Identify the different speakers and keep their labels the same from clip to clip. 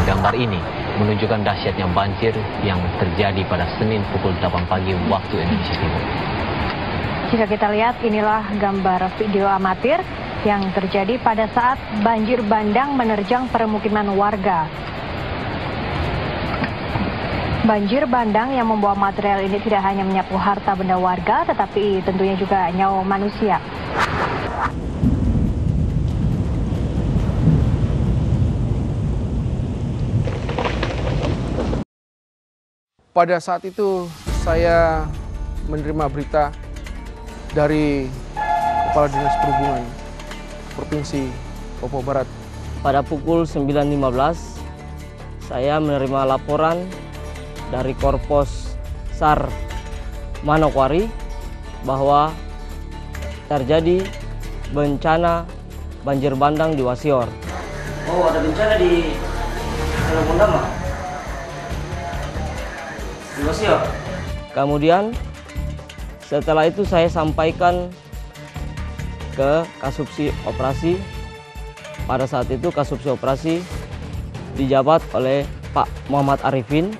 Speaker 1: Gambar ini menunjukkan dahsyatnya banjir yang terjadi pada Senin pukul 8 pagi waktu Indonesia Timur.
Speaker 2: Jika kita lihat, inilah gambar video amatir yang terjadi pada saat banjir bandang menerjang permukiman warga. Banjir bandang yang membawa material ini tidak hanya menyapu harta benda warga, tetapi tentunya juga nyawa manusia.
Speaker 3: Pada saat itu saya menerima berita dari Kepala Dinas Perhubungan Provinsi Papua Barat.
Speaker 4: Pada pukul 9.15 saya menerima laporan dari Korpos SAR Manokwari bahwa terjadi bencana banjir bandang di Wasior.
Speaker 5: Oh, ada bencana di Telogondama? Di Wasior?
Speaker 4: Kemudian setelah itu saya sampaikan ke Kasubsi Operasi. Pada saat itu Kasubsi Operasi dijabat oleh Pak Muhammad Arifin.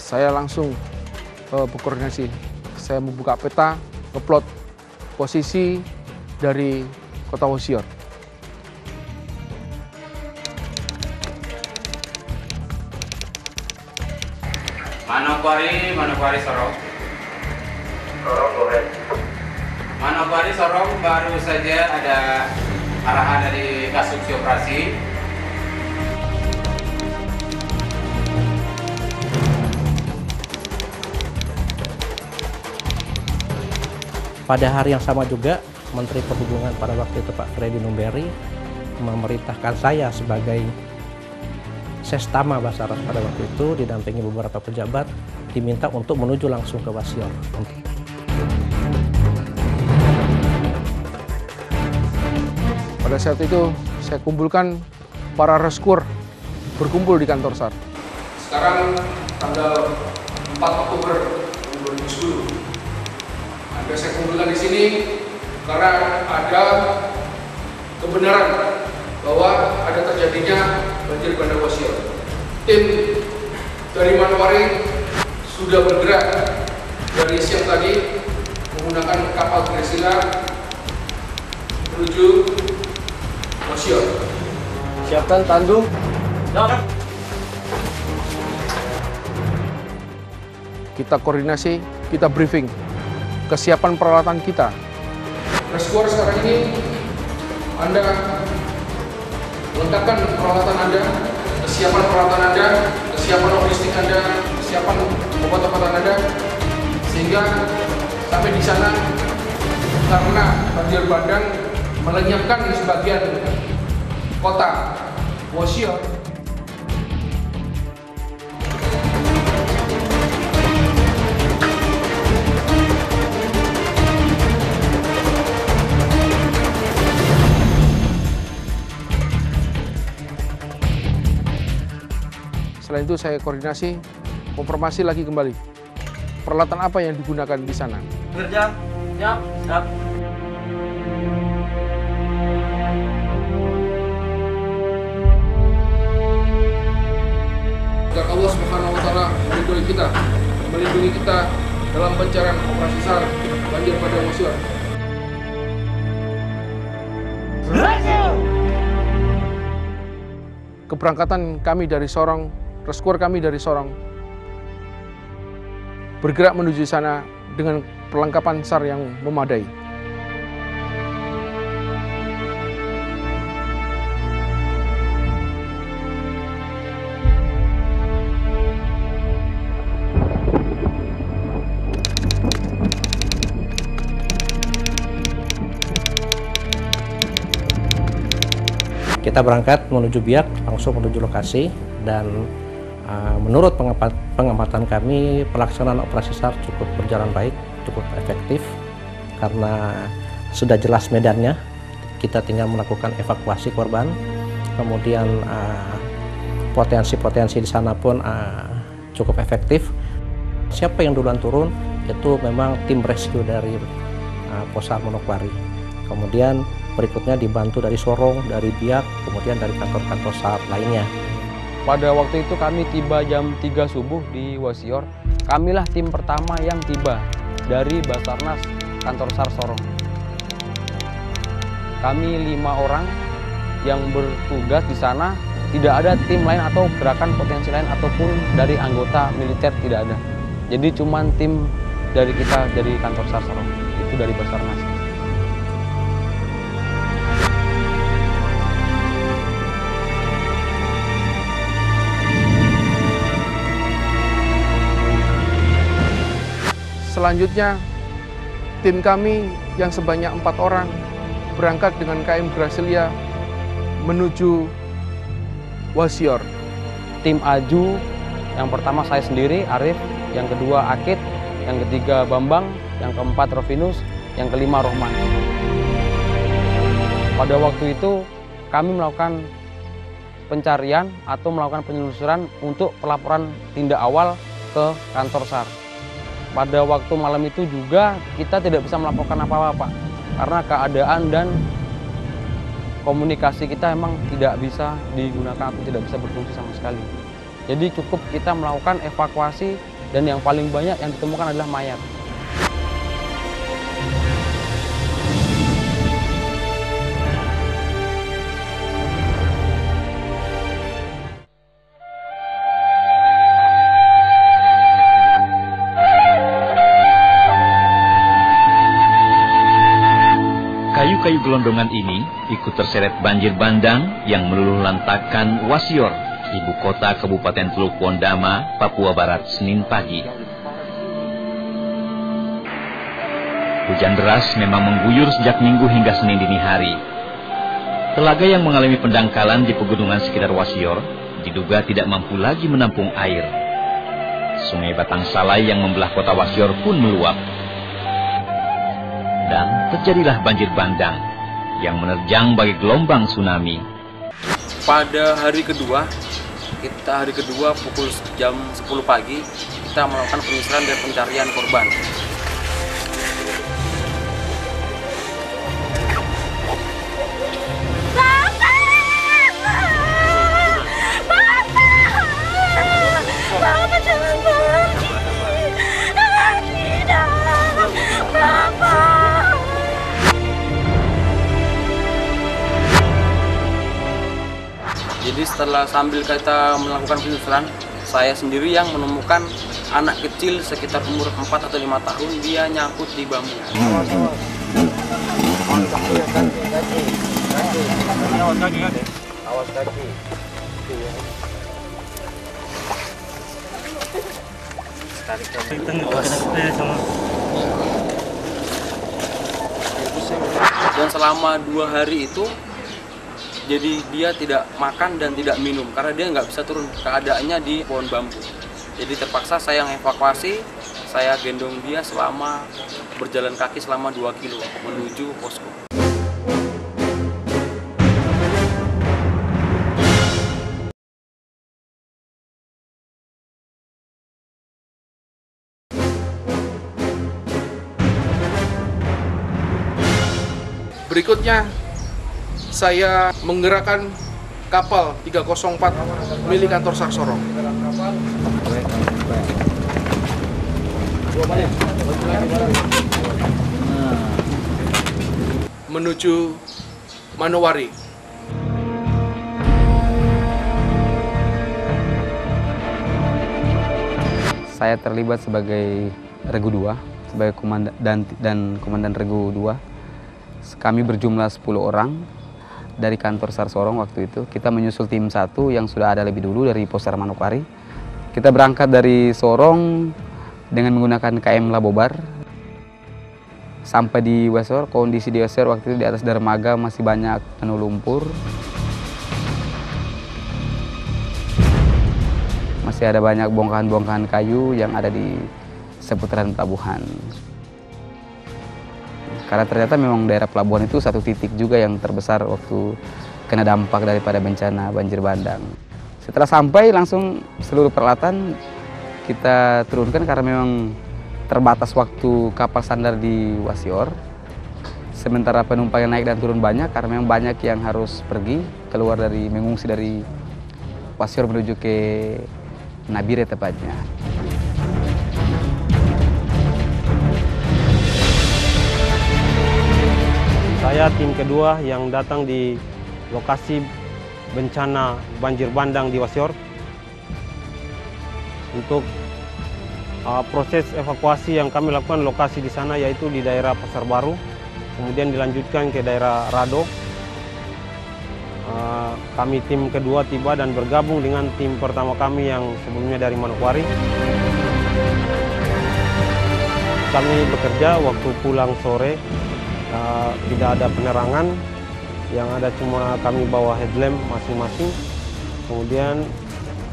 Speaker 3: Saya langsung berkoordinasi. Saya membuka peta, ngeplot posisi dari Kota Wasior.
Speaker 6: Manokwari Sorong. Sorong boleh. Manokwari Sorong, baru saja ada arahan dari Kasubsi Operasi.
Speaker 7: Pada hari yang sama juga, Menteri Perhubungan pada waktu itu Pak Freddy Numberi memerintahkan saya sebagai Sestama Basarnas pada waktu itu didampingi beberapa pejabat diminta untuk menuju langsung ke Wasior.
Speaker 3: Pada saat itu saya kumpulkan para rescuer berkumpul di kantor SAR. Sekarang tanggal 4 Oktober 2010. Anda saya kumpulkan di sini karena ada kebenaran bahwa ada terjadinya banjir bandang Wasior. Tim dari Manokwari sudah bergerak dari siang tadi menggunakan kapal Trisila menuju Wasior.
Speaker 4: Siapkan tandu.
Speaker 3: Kita koordinasi, kita briefing kesiapan peralatan kita. Rescuer sekarang ini Anda lengkapkan peralatan Anda, kesiapan peralatan Anda, kesiapan logistik Anda, kesiapan obat-obatan Anda, sehingga sampai di sana karena banjir bandang melenyapkan sebagian kota Wasior. Selain itu saya koordinasi, konfirmasi lagi kembali peralatan apa yang digunakan di sana.
Speaker 5: Kerja, siap.
Speaker 3: Agar Allah Subhanahu wa Ta'ala melindungi kita dalam pencarian operasi SAR banjir bandang Wasior. Keberangkatan kami dari Sorong, rescuer kami dari Sorong, bergerak menuju sana dengan perlengkapan SAR yang memadai.
Speaker 7: Kita berangkat menuju Biak, langsung menuju lokasi, dan menurut pengamatan kami pelaksanaan operasi SAR cukup berjalan baik, cukup efektif karena sudah jelas medannya. Kita tinggal melakukan evakuasi korban, kemudian potensi-potensi di sana pun cukup efektif. Siapa yang duluan turun itu memang tim rescue dari Posar Manokwari. Kemudian berikutnya dibantu dari Sorong, dari Biak, kemudian dari kantor-kantor SAR lainnya.
Speaker 8: Pada waktu itu kami tiba jam 3 subuh di Wasior. Kamilah tim pertama yang tiba dari Basarnas kantor SAR Sorong. Kami 5 orang yang bertugas di sana, tidak ada tim lain atau gerakan potensi lain ataupun dari anggota militer, tidak ada. Jadi cuman tim dari kita, dari kantor SAR Sorong, itu dari Basarnas.
Speaker 3: Selanjutnya, tim kami yang sebanyak 4 orang berangkat dengan KM Gracilia menuju Wasior.
Speaker 8: Tim Aju, yang pertama saya sendiri, Arif, yang kedua Akid, yang ketiga Bambang, yang keempat Rovinus, yang kelima Rohman. Pada waktu itu kami melakukan pencarian atau melakukan penelusuran untuk pelaporan tindak awal ke kantor SAR. Pada waktu malam itu juga kita tidak bisa melaporkan apa-apa, Pak, karena keadaan dan komunikasi kita memang tidak bisa digunakan atau tidak bisa berfungsi sama sekali. Jadi cukup kita melakukan evakuasi, dan yang paling banyak yang ditemukan adalah mayat.
Speaker 9: Kayu-kayu gelondongan ini ikut terseret banjir bandang yang meluluh lantakkan Wasior, ibu kota Kabupaten Teluk Pondama, Papua Barat, Senin pagi. Hujan deras memang mengguyur sejak Minggu hingga Senin dini hari. Telaga yang mengalami pendangkalan di pegunungan sekitar Wasior diduga tidak mampu lagi menampung air. Sungai Batang Salai yang membelah kota Wasior pun meluap. Dan terjadilah banjir bandang yang menerjang bagai gelombang tsunami.
Speaker 8: Pada hari kedua pukul jam 10 pagi, kita melakukan penyisiran dan pencarian korban.
Speaker 10: Bapak jangan pergi. Tidak. Bapak.
Speaker 8: Jadi sambil kita melakukan penyisiran, saya sendiri yang menemukan anak kecil sekitar umur 4 atau 5 tahun, dia nyangkut di bambu.
Speaker 5: Awas kaki.
Speaker 8: Dan selama 2 hari itu, jadi dia tidak makan dan tidak minum karena dia nggak bisa turun, keadaannya di pohon bambu. Jadi terpaksa saya yang evakuasi, saya gendong dia selama berjalan kaki selama 2 kilo menuju posko.
Speaker 3: Berikutnya, saya menggerakkan kapal 304 milik kantor SAR Sorong. Menuju Manowari.
Speaker 6: Saya terlibat sebagai Regu 2, sebagai komandan Regu 2. Kami berjumlah 10 orang dari kantor SAR Sorong waktu itu. Kita menyusul tim 1 yang sudah ada lebih dulu dari Posar Manokwari. Kita berangkat dari Sorong dengan menggunakan KM Labobar. Sampai di Wasior, kondisi di Wasior waktu itu di atas dermaga masih banyak penuh lumpur. masih ada banyak bongkahan-bongkahan kayu yang ada di seputaran pelabuhan. Karena ternyata memang daerah pelabuhan itu satu titik juga yang terbesar waktu kena dampak daripada bencana banjir bandang. Setelah sampai langsung seluruh peralatan kita turunkan karena memang terbatas waktu kapal sandar di Wasior. Sementara penumpang yang naik dan turun banyak karena memang banyak yang harus pergi keluar dari mengungsi dari Wasior menuju ke Nabire tepatnya.
Speaker 11: Saya tim kedua yang datang di lokasi bencana banjir bandang di Wasior untuk proses evakuasi yang kami lakukan lokasi di sana yaitu di daerah Pasar Baru, kemudian dilanjutkan ke daerah Rado. Kami tim kedua tiba dan bergabung dengan tim pertama kami yang sebelumnya dari Manokwari. Kami bekerja waktu pulang sore. Tidak ada penerangan, yang ada cuma kami bawa headlamp masing-masing. Kemudian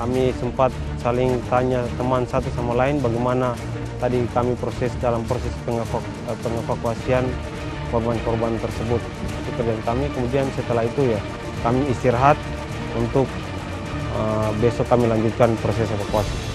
Speaker 11: kami sempat saling tanya teman satu sama lain bagaimana tadi kami dalam proses pengevakuasian korban-korban tersebut. Itu kerjaan kami. Kemudian setelah itu ya kami istirahat untuk besok kami lanjutkan proses evakuasi.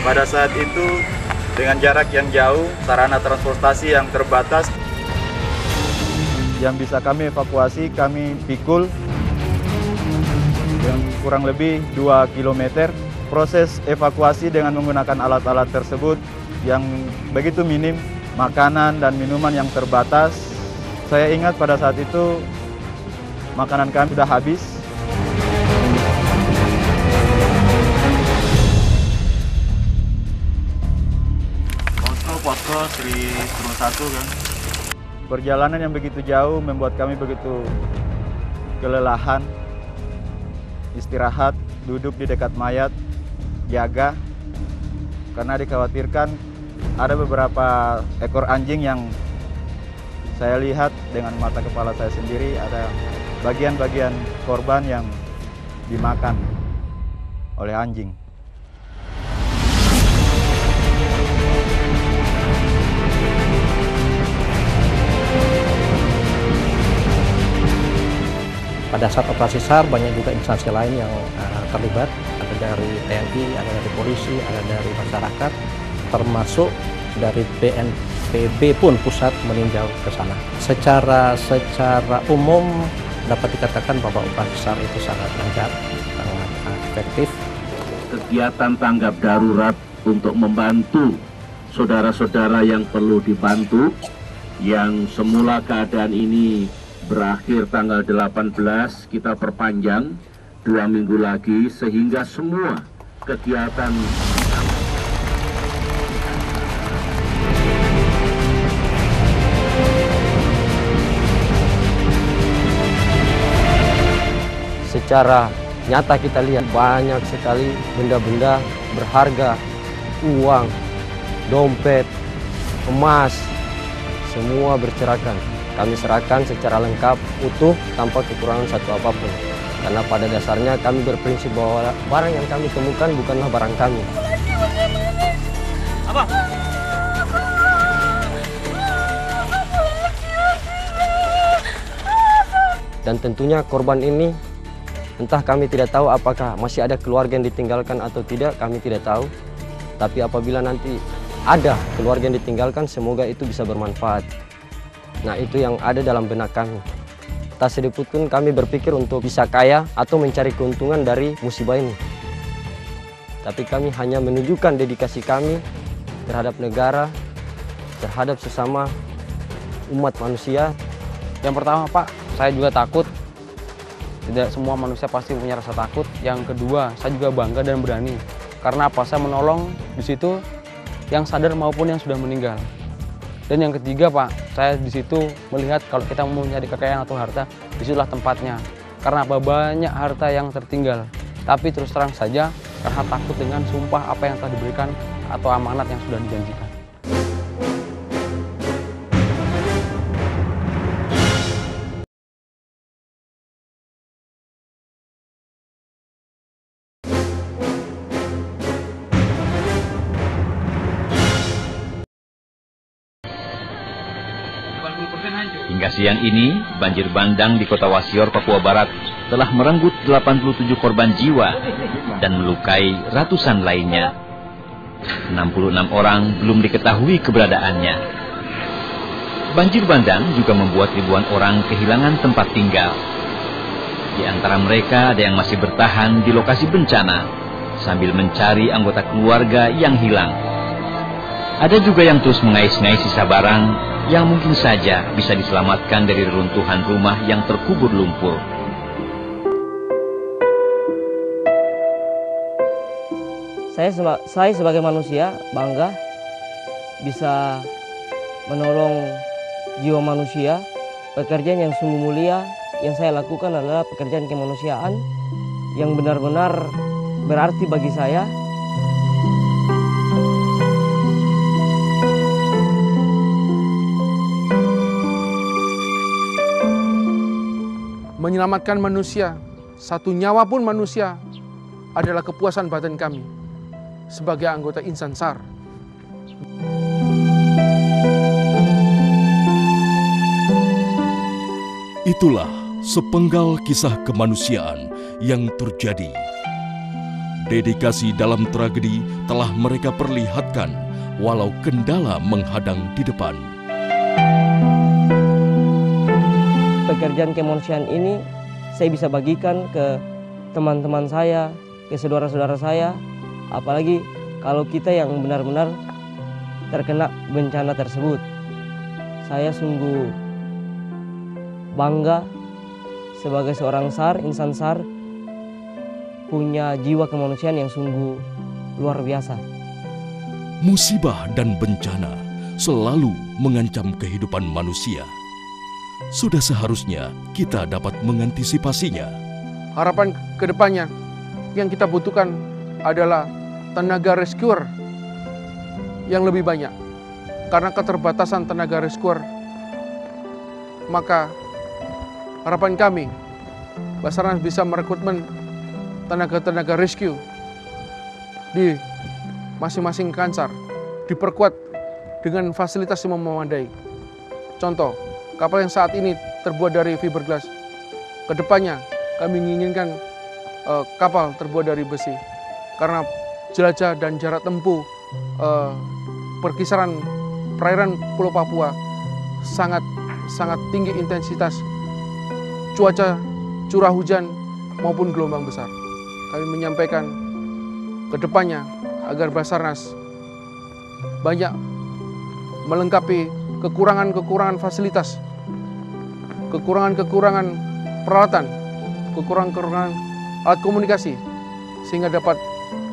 Speaker 12: Pada saat itu, dengan jarak yang jauh, sarana transportasi yang terbatas, yang bisa kami evakuasi, kami pikul yang kurang lebih 2 km. Proses evakuasi dengan menggunakan alat-alat tersebut yang begitu minim, makanan dan minuman yang terbatas. Saya ingat pada saat itu, makanan kami sudah habis.
Speaker 13: Posko Sri 1 kan.
Speaker 12: Perjalanan yang begitu jauh membuat kami begitu kelelahan. Istirahat, duduk di dekat mayat, jaga. Karena dikhawatirkan ada beberapa ekor anjing yang saya lihat dengan mata kepala saya sendiri, ada bagian-bagian korban yang dimakan oleh anjing.
Speaker 7: Pada saat operasi SAR banyak juga instansi lain yang terlibat, ada dari TNI, ada dari polisi, ada dari masyarakat, termasuk dari BNPB pun pusat meninjau ke sana. Secara umum dapat dikatakan bahwa operasi SAR itu sangat lancar, sangat efektif.
Speaker 14: Kegiatan tanggap darurat untuk membantu saudara-saudara yang perlu dibantu, yang semula keadaan ini berakhir tanggal 18, kita perpanjang 2 minggu lagi sehingga semua kegiatan
Speaker 4: secara nyata kita lihat banyak sekali benda-benda berharga, uang, dompet, emas, semua berserakan. Kami serahkan secara lengkap, utuh, tanpa kekurangan satu apapun. Karena pada dasarnya kami berprinsip bahwa barang yang kami temukan bukanlah barang kami.
Speaker 5: Abang.
Speaker 4: Dan tentunya korban ini, entah kami tidak tahu apakah masih ada keluarga yang ditinggalkan atau tidak, kami tidak tahu. Tapi apabila nanti ada keluarga yang ditinggalkan, semoga itu bisa bermanfaat. Nah, itu yang ada dalam benak kami. Tak sedikit pun kami berpikir untuk bisa kaya atau mencari keuntungan dari musibah ini. Tapi kami hanya menunjukkan dedikasi kami terhadap negara, terhadap sesama umat manusia.
Speaker 6: Yang pertama, Pak, saya juga takut. Tidak semua manusia pasti punya rasa takut. Yang kedua, saya juga bangga dan berani. Karena apa? Saya menolong di situ yang sadar maupun yang sudah meninggal. Dan yang ketiga, Pak, saya di situ melihat kalau kita mau mencari kekayaan atau harta, disitulah tempatnya. Karena apa? Banyak harta yang tertinggal. Tapi terus terang saja, karena takut dengan sumpah apa yang telah diberikan atau amanat yang sudah dijanjikan.
Speaker 9: Hingga siang ini, banjir bandang di kota Wasior, Papua Barat telah merenggut 87 korban jiwa dan melukai ratusan lainnya. 66 orang belum diketahui keberadaannya. Banjir bandang juga membuat ribuan orang kehilangan tempat tinggal. Di antara mereka ada yang masih bertahan di lokasi bencana sambil mencari anggota keluarga yang hilang. Ada juga yang terus mengais-ngais sisa barang yang mungkin saja bisa diselamatkan dari reruntuhan rumah yang terkubur lumpur.
Speaker 15: Saya sebagai manusia bangga bisa menolong jiwa manusia. Pekerjaan yang sungguh mulia yang saya lakukan adalah pekerjaan kemanusiaan yang benar-benar berarti bagi saya.
Speaker 3: Menyelamatkan manusia, satu nyawa pun manusia adalah kepuasan batin kami sebagai anggota Insan SAR.
Speaker 16: Itulah sepenggal kisah kemanusiaan yang terjadi. Dedikasi dalam tragedi telah mereka perlihatkan walau kendala menghadang di depan.
Speaker 15: Pekerjaan kemanusiaan ini saya bisa bagikan ke teman-teman saya, ke saudara-saudara saya, apalagi kalau kita yang benar-benar terkena bencana tersebut. Saya sungguh bangga sebagai seorang SAR, Insan SAR, punya jiwa kemanusiaan yang sungguh luar biasa.
Speaker 16: Musibah dan bencana selalu mengancam kehidupan manusia. Sudah seharusnya kita dapat mengantisipasinya.
Speaker 3: Harapan kedepannya yang kita butuhkan adalah tenaga rescuer yang lebih banyak. Karena keterbatasan tenaga rescuer, maka harapan kami Basarnas bisa merekrutmen tenaga-tenaga rescue di masing-masing Kansar, diperkuat dengan fasilitas yang memadai. Contoh, kapal yang saat ini terbuat dari fiberglass. Kedepannya kami menginginkan kapal terbuat dari besi. Karena jelajah dan jarak tempuh perkisaran perairan Pulau Papua sangat tinggi intensitas cuaca, curah hujan maupun gelombang besar. Kami menyampaikan kedepannya agar Basarnas banyak melengkapi kekurangan fasilitas, kekurangan peralatan, kekurangan alat komunikasi, sehingga dapat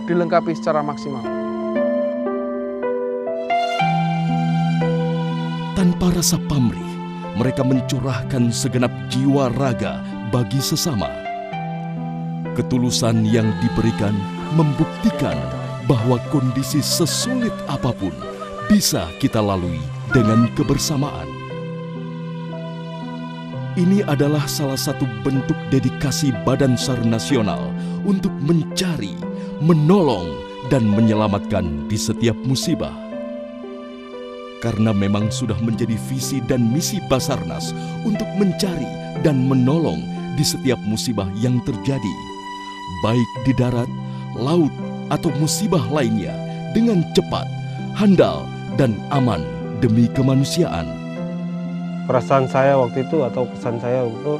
Speaker 3: dilengkapi secara maksimal.
Speaker 16: Tanpa rasa pamrih, mereka mencurahkan segenap jiwa raga bagi sesama. Ketulusan yang diberikan membuktikan bahwa kondisi sesulit apapun bisa kita lalui dengan kebersamaan. Ini adalah salah satu bentuk dedikasi Badan SAR Nasional untuk mencari, menolong, dan menyelamatkan di setiap musibah. Karena memang sudah menjadi visi dan misi Basarnas untuk mencari dan menolong di setiap musibah yang terjadi, baik di darat, laut, atau musibah lainnya dengan cepat, handal, dan aman demi kemanusiaan.
Speaker 11: Perasaan saya waktu itu atau kesan saya itu,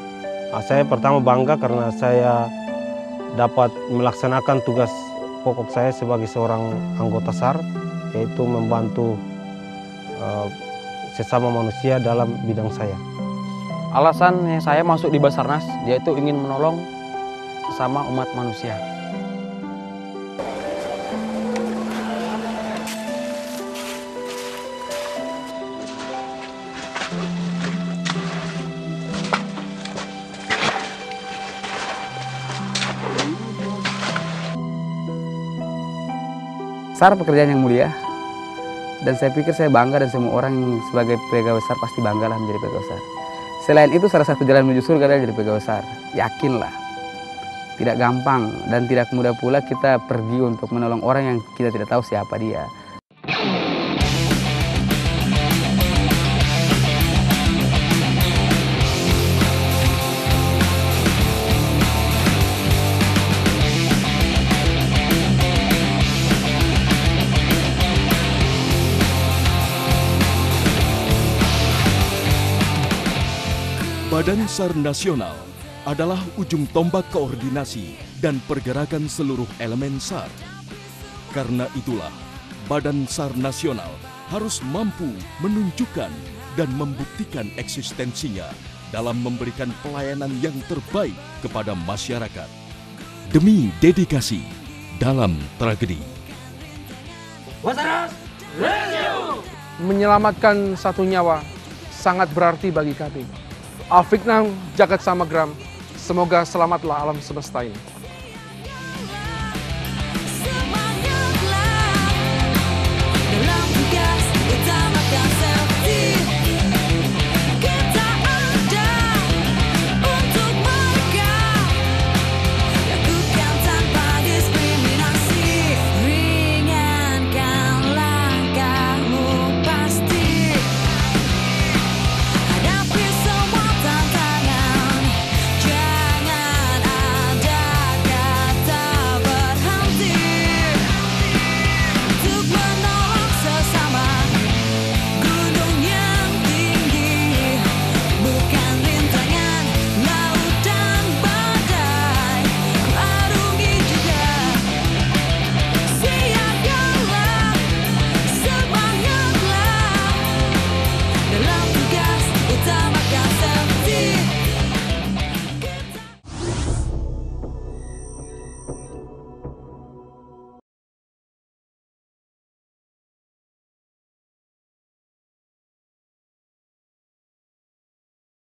Speaker 11: saya pertama bangga karena saya dapat melaksanakan tugas pokok saya sebagai seorang anggota SAR, yaitu membantu sesama manusia dalam bidang saya.
Speaker 6: Alasannya saya masuk di Basarnas yaitu ingin menolong sesama umat manusia. SAR pekerjaan yang mulia, dan saya pikir saya bangga dan semua orang yang sebagai pegawai SAR pasti bangga lah menjadi pegawai SAR. Selain itu salah satu jalan menuju surga adalah jadi pegawai SAR. Yakinlah, tidak gampang dan tidak mudah pula kita pergi untuk menolong orang yang kita tidak tahu siapa dia.
Speaker 16: Badan SAR Nasional adalah ujung tombak koordinasi dan pergerakan seluruh elemen SAR. Karena itulah, Badan SAR Nasional harus mampu menunjukkan dan membuktikan eksistensinya dalam memberikan pelayanan yang terbaik kepada masyarakat. Demi dedikasi dalam tragedi.
Speaker 10: Basarnas Rescue!
Speaker 3: Menyelamatkan satu nyawa sangat berarti bagi kami. Afiknam Jagat Samagram, semoga selamatlah alam semesta ini.